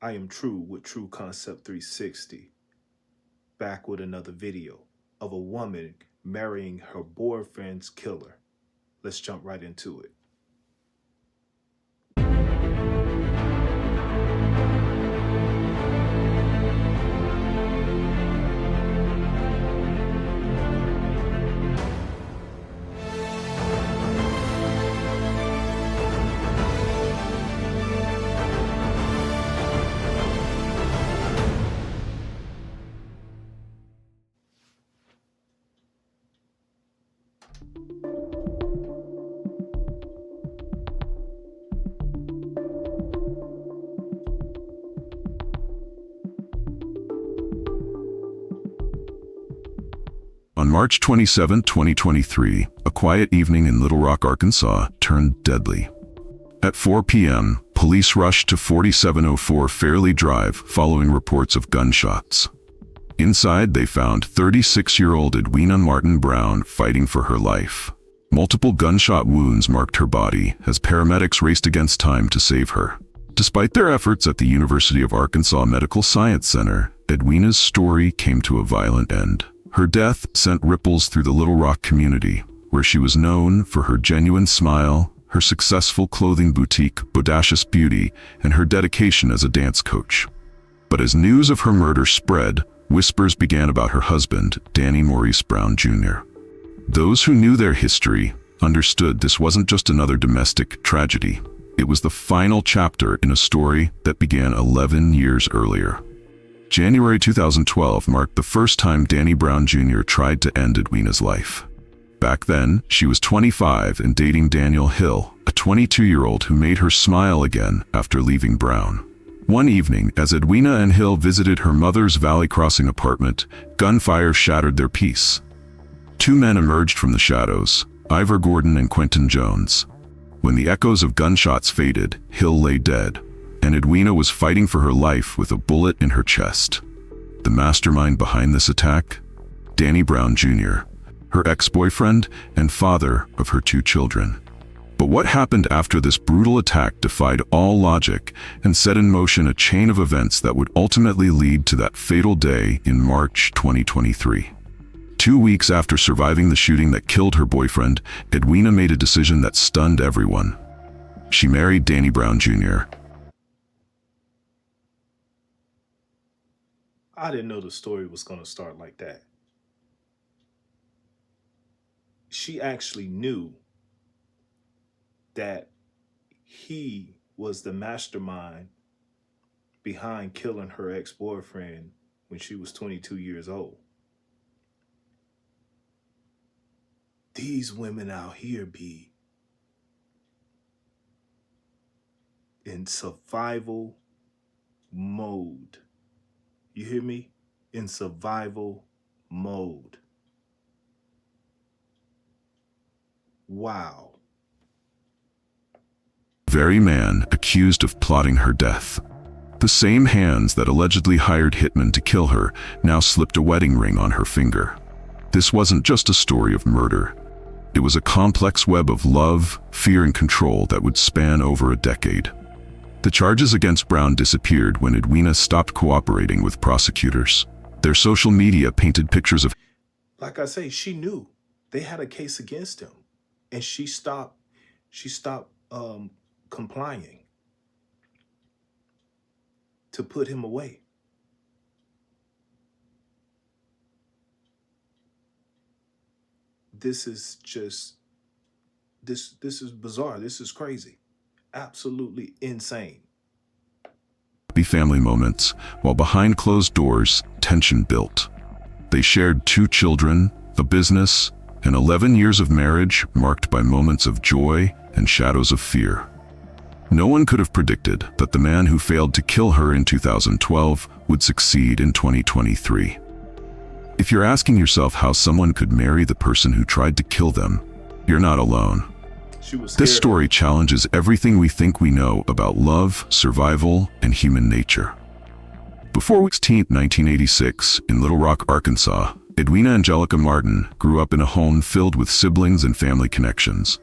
I am True with True Concept 360, back with another video of a woman marrying her boyfriend's killer. Let's jump right into it. On March 27, 2023, a quiet evening in Little Rock, Arkansas, turned deadly. At 4 p.m., police rushed to 4704 Fairley Drive following reports of gunshots. Inside, they found 36-year-old Edwina Martin Brown fighting for her life. Multiple gunshot wounds marked her body as paramedics raced against time to save her. Despite their efforts at the University of Arkansas Medical Science Center, Edwina's story came to a violent end. Her death sent ripples through the Little Rock community, where she was known for her genuine smile, her successful clothing boutique, Bodacious Beauty, and her dedication as a dance coach. But as news of her murder spread, whispers began about her husband, Danny Maurice Brown Jr. Those who knew their history understood this wasn't just another domestic tragedy. It was the final chapter in a story that began 11 years earlier. January 2012 marked the first time Danny Brown Jr. tried to end Edwina's life. Back then, she was 25 and dating Daniel Hill, a 22-year-old who made her smile again after leaving Brown. One evening, as Edwina and Hill visited her mother's Valley Crossing apartment, gunfire shattered their peace. Two men emerged from the shadows, Ivor Gordon and Quentin Jones. When the echoes of gunshots faded, Hill lay dead, and Edwina was fighting for her life with a bullet in her chest. The mastermind behind this attack? Danny Brown Jr., her ex-boyfriend and father of her two children. But what happened after this brutal attack defied all logic and set in motion a chain of events that would ultimately lead to that fatal day in March 2023. 2 weeks after surviving the shooting that killed her boyfriend, Edwina made a decision that stunned everyone. She married Danny Brown Jr. I didn't know the story was going to start like that. She actually knew that he was the mastermind behind killing her ex-boyfriend when she was 22 years old. These women out here be in survival mode. You hear me? In survival mode. Wow. Very man accused of plotting her death. The same hands that allegedly hired hitmen to kill her now slipped a wedding ring on her finger. This wasn't just a story of murder. It was a complex web of love, fear, and control that would span over a decade. The charges against Brown disappeared when Edwina stopped cooperating with prosecutors. Their social media painted pictures of... Like I say, she knew they had a case against him, and she stopped complying to put him away. This is just, this is bizarre. This is crazy. Absolutely insane. Happy family moments, while behind closed doors, tension built. They shared 2 children, a business, and 11 years of marriage marked by moments of joy and shadows of fear. No one could have predicted that the man who failed to kill her in 2012 would succeed in 2023. If you're asking yourself how someone could marry the person who tried to kill them, you're not alone. This story challenges everything we think we know about love, survival, and human nature. Before 16, 1986, in Little Rock, Arkansas, Edwina Angelica Martin grew up in a home filled with siblings and family connections.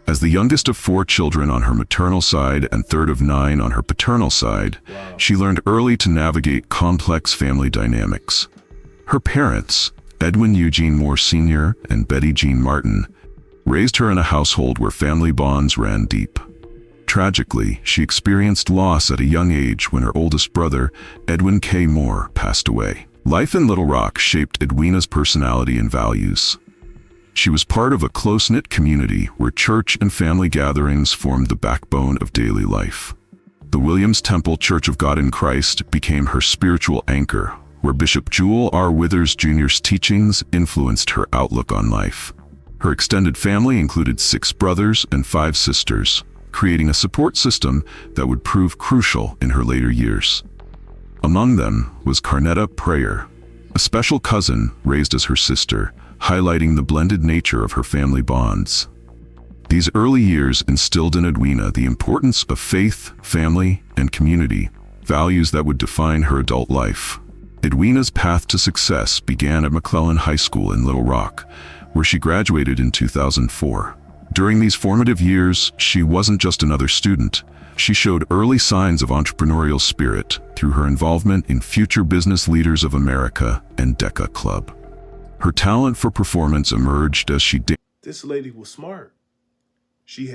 As the youngest of 4 children on her maternal side and third of 9 on her paternal side, Wow. she learned early to navigate complex family dynamics. Her parents, Edwin Eugene Moore Sr. and Betty Jean Martin, raised her in a household where family bonds ran deep. Tragically, she experienced loss at a young age when her oldest brother, Edwin K. Moore, passed away. Life in Little Rock shaped Edwina's personality and values. She was part of a close-knit community where church and family gatherings formed the backbone of daily life. The Williams Temple Church of God in Christ became her spiritual anchor, where Bishop Jewel R. Withers Jr.'s teachings influenced her outlook on life. Her extended family included 6 brothers and 5 sisters, creating a support system that would prove crucial in her later years. Among them was Carnetta Prayer, a special cousin raised as her sister, highlighting the blended nature of her family bonds. These early years instilled in Edwina the importance of faith, family, and community, values that would define her adult life. Edwina's path to success began at McClellan High School in Little Rock, where she graduated in 2004. During these formative years, she wasn't just another student. She showed early signs of entrepreneurial spirit through her involvement in Future Business Leaders of America and DECA Club. Her talent for performance emerged as she danced. This lady was smart. She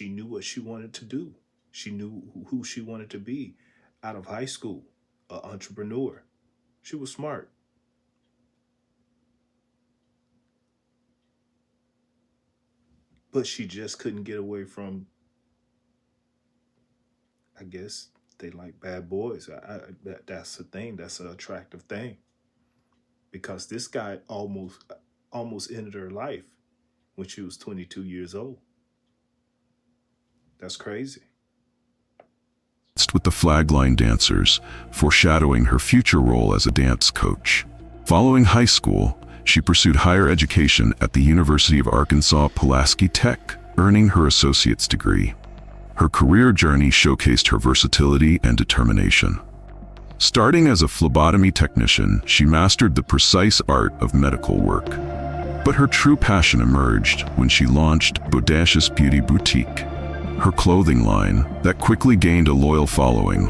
knew what she wanted to do. She knew who she wanted to be out of high school, an entrepreneur. She was smart. But she just couldn't get away from, I guess they like bad boys. That's the thing. That's an attractive thing. Because this guy almost ended her life when she was 22 years old. That's crazy. With the Flagline Dancers, foreshadowing her future role as a dance coach. Following high school, she pursued higher education at the University of Arkansas Pulaski Tech, earning her associate's degree. Her career journey showcased her versatility and determination. Starting as a phlebotomy technician, she mastered the precise art of medical work. But her true passion emerged when she launched Bodacious Beauty Boutique, her clothing line that quickly gained a loyal following.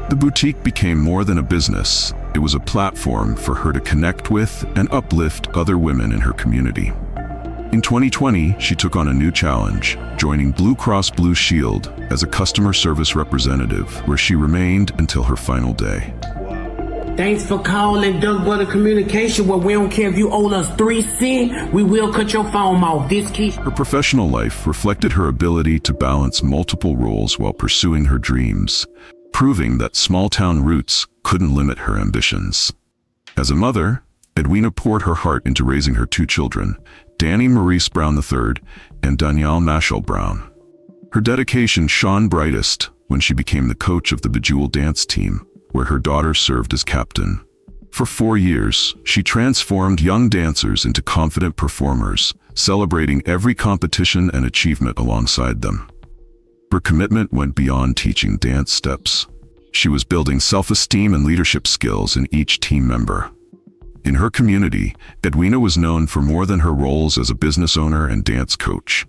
The boutique became more than a business. It was a platform for her to connect with and uplift other women in her community. In 2020, she took on a new challenge, joining Blue Cross Blue Shield as a customer service representative, where she remained until her final day. Wow. Thanks for calling Doug Butter Communication, where we don't care if you owe us 3 cents, we will cut your phone off. This key. Her professional life reflected her ability to balance multiple roles while pursuing her dreams, proving that small-town roots couldn't limit her ambitions. As a mother, Edwina poured her heart into raising her 2 children, Danny Maurice Brown III and Danielle Mashal Brown. Her dedication shone brightest when she became the coach of the Bejeweled dance team, where her daughter served as captain. For 4 years, she transformed young dancers into confident performers, celebrating every competition and achievement alongside them. Her commitment went beyond teaching dance steps. She was building self-esteem and leadership skills in each team member. In her community, Edwina was known for more than her roles as a business owner and dance coach.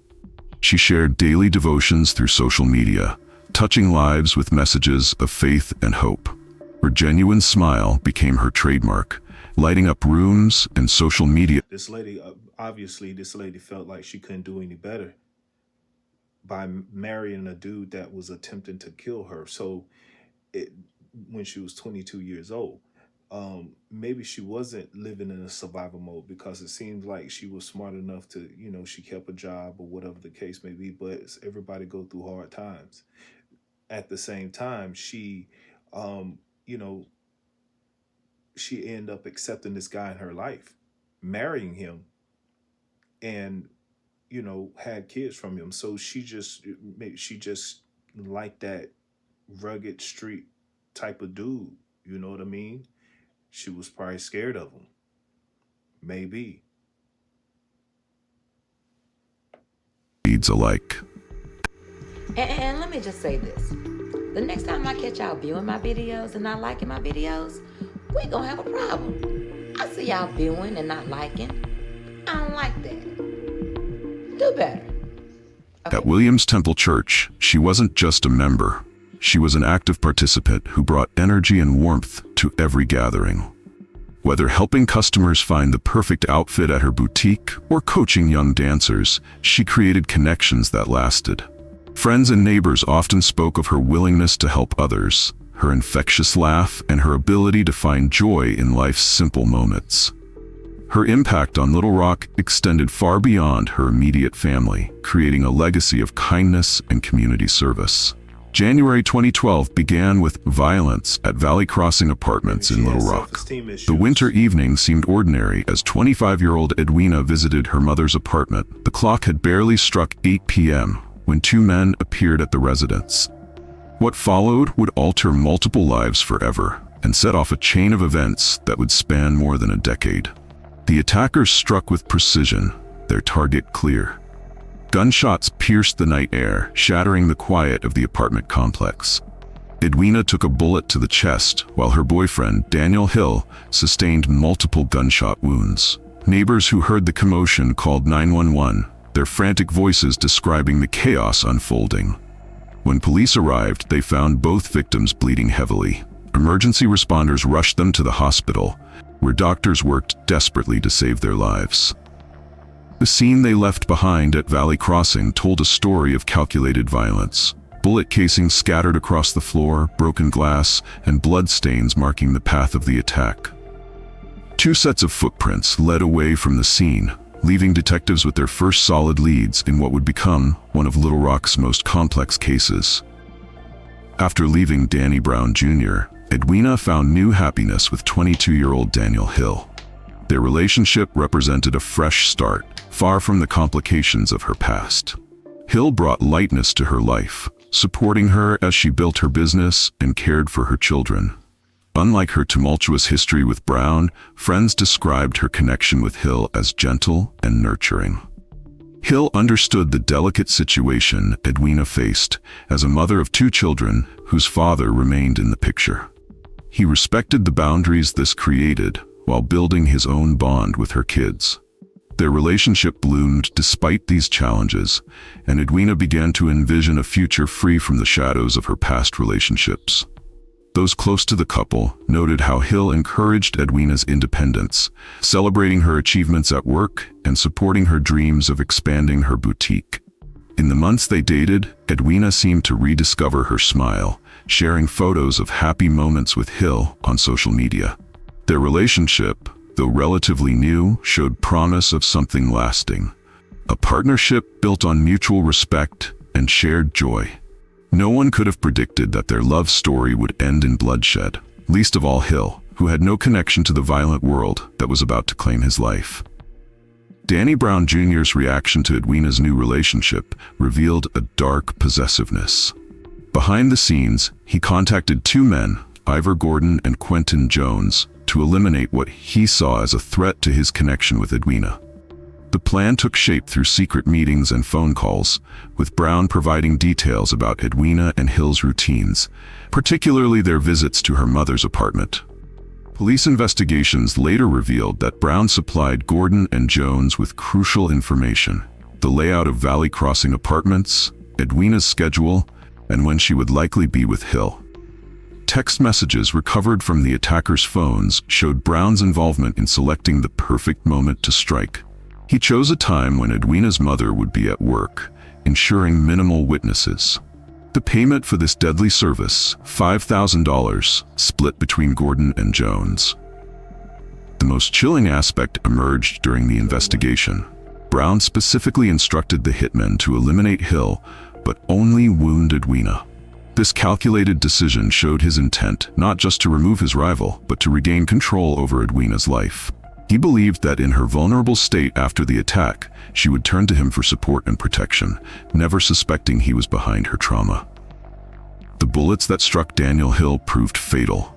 She shared daily devotions through social media, touching lives with messages of faith and hope. Her genuine smile became her trademark, lighting up rooms and social media. This lady, obviously, felt like she couldn't do any better by marrying a dude that was attempting to kill her. So when she was 22 years old, maybe she wasn't living in a survival mode, because it seems like she was smart enough to, she kept a job or whatever the case may be, but everybody go through hard times. At the same time, she ended up accepting this guy in her life, marrying him, and, had kids from him. So she just liked that rugged street type of dude. You know what I mean? She was probably scared of him. Maybe. Needs alike. And let me just say this. The next time I catch y'all viewing my videos and not liking my videos, we gonna have a problem. I see y'all viewing and not liking. I don't like that. Do better. At Williams Temple Church, she wasn't just a member. She was an active participant who brought energy and warmth to every gathering. Whether helping customers find the perfect outfit at her boutique or coaching young dancers, she created connections that lasted. Friends and neighbors often spoke of her willingness to help others, her infectious laugh, and her ability to find joy in life's simple moments. Her impact on Little Rock extended far beyond her immediate family, creating a legacy of kindness and community service. January 2012 began with violence at Valley Crossing Apartments in Little Rock. The winter evening seemed ordinary as 25-year-old Edwina visited her mother's apartment. The clock had barely struck 8 p.m. when two men appeared at the residence. What followed would alter multiple lives forever and set off a chain of events that would span more than a decade. The attackers struck with precision, their target clear. Gunshots pierced the night air, shattering the quiet of the apartment complex. Edwina took a bullet to the chest, while her boyfriend, Daniel Hill, sustained multiple gunshot wounds. Neighbors who heard the commotion called 911, their frantic voices describing the chaos unfolding. When police arrived, they found both victims bleeding heavily. Emergency responders rushed them to the hospital, where doctors worked desperately to save their lives. The scene they left behind at Valley Crossing told a story of calculated violence. Bullet casings scattered across the floor, broken glass, and bloodstains marking the path of the attack. Two sets of footprints led away from the scene, leaving detectives with their first solid leads in what would become one of Little Rock's most complex cases. After leaving Danny Brown Jr., Edwina found new happiness with 22-year-old Daniel Hill. Their relationship represented a fresh start, far from the complications of her past. Hill brought lightness to her life, supporting her as she built her business and cared for her children. Unlike her tumultuous history with Brown, friends described her connection with Hill as gentle and nurturing. Hill understood the delicate situation Edwina faced as a mother of two children whose father remained in the picture. He respected the boundaries this created while building his own bond with her kids. Their relationship bloomed despite these challenges, and Edwina began to envision a future free from the shadows of her past relationships. Those close to the couple noted how Hill encouraged Edwina's independence, celebrating her achievements at work and supporting her dreams of expanding her boutique. In the months they dated, Edwina seemed to rediscover her smile, sharing photos of happy moments with Hill on social media. Their relationship, though relatively new, showed promise of something lasting. A partnership built on mutual respect and shared joy. No one could have predicted that their love story would end in bloodshed, least of all Hill, who had no connection to the violent world that was about to claim his life. Danny Brown Jr.'s reaction to Edwina's new relationship revealed a dark possessiveness. Behind the scenes, he contacted two men, Ivor Gordon and Quentin Jones, to eliminate what he saw as a threat to his connection with Edwina. The plan took shape through secret meetings and phone calls, with Brown providing details about Edwina and Hill's routines, particularly their visits to her mother's apartment. Police investigations later revealed that Brown supplied Gordon and Jones with crucial information: the layout of Valley Crossing Apartments, Edwina's schedule, and when she would likely be with Hill. Text messages recovered from the attackers' phones showed Brown's involvement in selecting the perfect moment to strike. He chose a time when Edwina's mother would be at work, ensuring minimal witnesses. The payment for this deadly service, $5,000, split between Gordon and Jones. The most chilling aspect emerged during the investigation. Brown specifically instructed the hitmen to eliminate Hill, but only wound Edwina. This calculated decision showed his intent not just to remove his rival, but to regain control over Edwina's life. He believed that in her vulnerable state after the attack, she would turn to him for support and protection, never suspecting he was behind her trauma. The bullets that struck Daniel Hill proved fatal.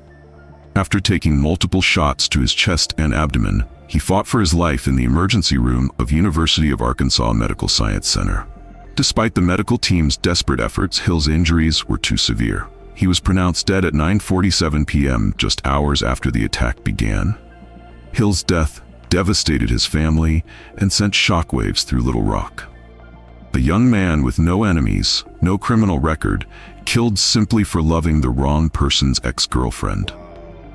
After taking multiple shots to his chest and abdomen, he fought for his life in the emergency room of University of Arkansas Medical Science Center. Despite the medical team's desperate efforts, Hill's injuries were too severe. He was pronounced dead at 9:47 p.m., just hours after the attack began. Hill's death devastated his family and sent shockwaves through Little Rock. A young man with no enemies, no criminal record, killed simply for loving the wrong person's ex-girlfriend.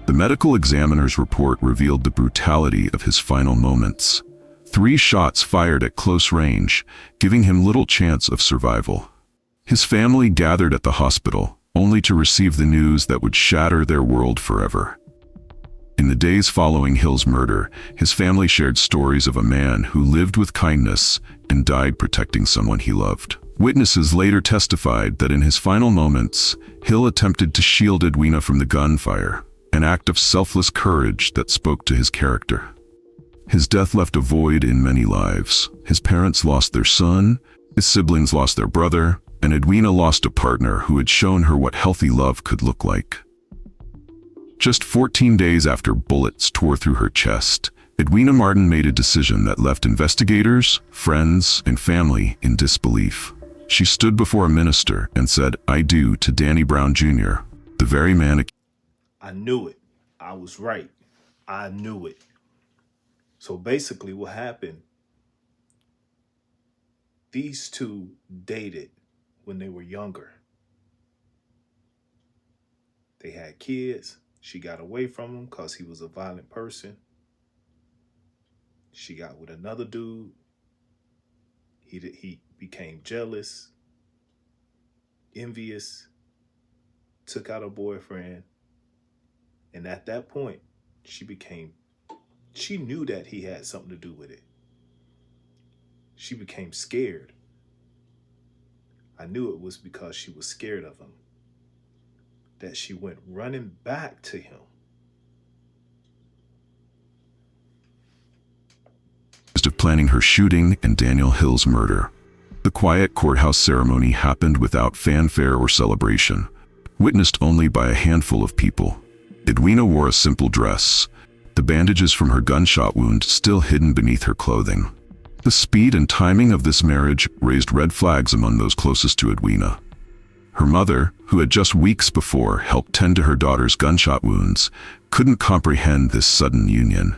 The medical examiner's report revealed the brutality of his final moments. 3 shots fired at close range, giving him little chance of survival. His family gathered at the hospital, only to receive the news that would shatter their world forever. In the days following Hill's murder, his family shared stories of a man who lived with kindness and died protecting someone he loved. Witnesses later testified that in his final moments, Hill attempted to shield Edwina from the gunfire, an act of selfless courage that spoke to his character. His death left a void in many lives. His parents lost their son, his siblings lost their brother, and Edwina lost a partner who had shown her what healthy love could look like. Just 14 days after bullets tore through her chest, Edwina Martin made a decision that left investigators, friends, and family in disbelief. She stood before a minister and said, "I do," to Danny Brown Jr., the very man. I knew it. I was right. I knew it. So basically what happened, these two dated when they were younger. They had kids. She got away from him because he was a violent person. She got with another dude. He became jealous, envious, took out her boyfriend. And at that point, she knew that he had something to do with it. She became scared. I knew it was because she was scared of him that she went running back to him. Of planning her shooting and Daniel Hill's murder. The quiet courthouse ceremony happened without fanfare or celebration, witnessed only by a handful of people. Edwina wore a simple dress, the bandages from her gunshot wound still hidden beneath her clothing. The speed and timing of this marriage raised red flags among those closest to Edwina. Her mother, who had just weeks before helped tend to her daughter's gunshot wounds, couldn't comprehend this sudden union.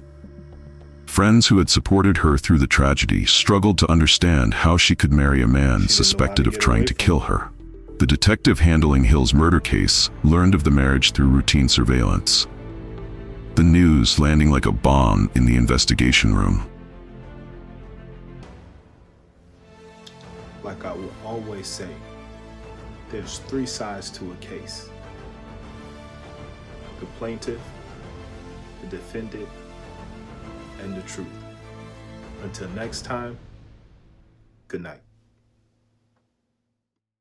Friends who had supported her through the tragedy struggled to understand how she could marry a man suspected of trying to kill her. The detective handling Hill's murder case learned of the marriage through routine surveillance. The news landing like a bomb in the investigation room. Like I will always say, there's 3 sides to a case. The plaintiff, the defendant, and the truth. Until next time, good night.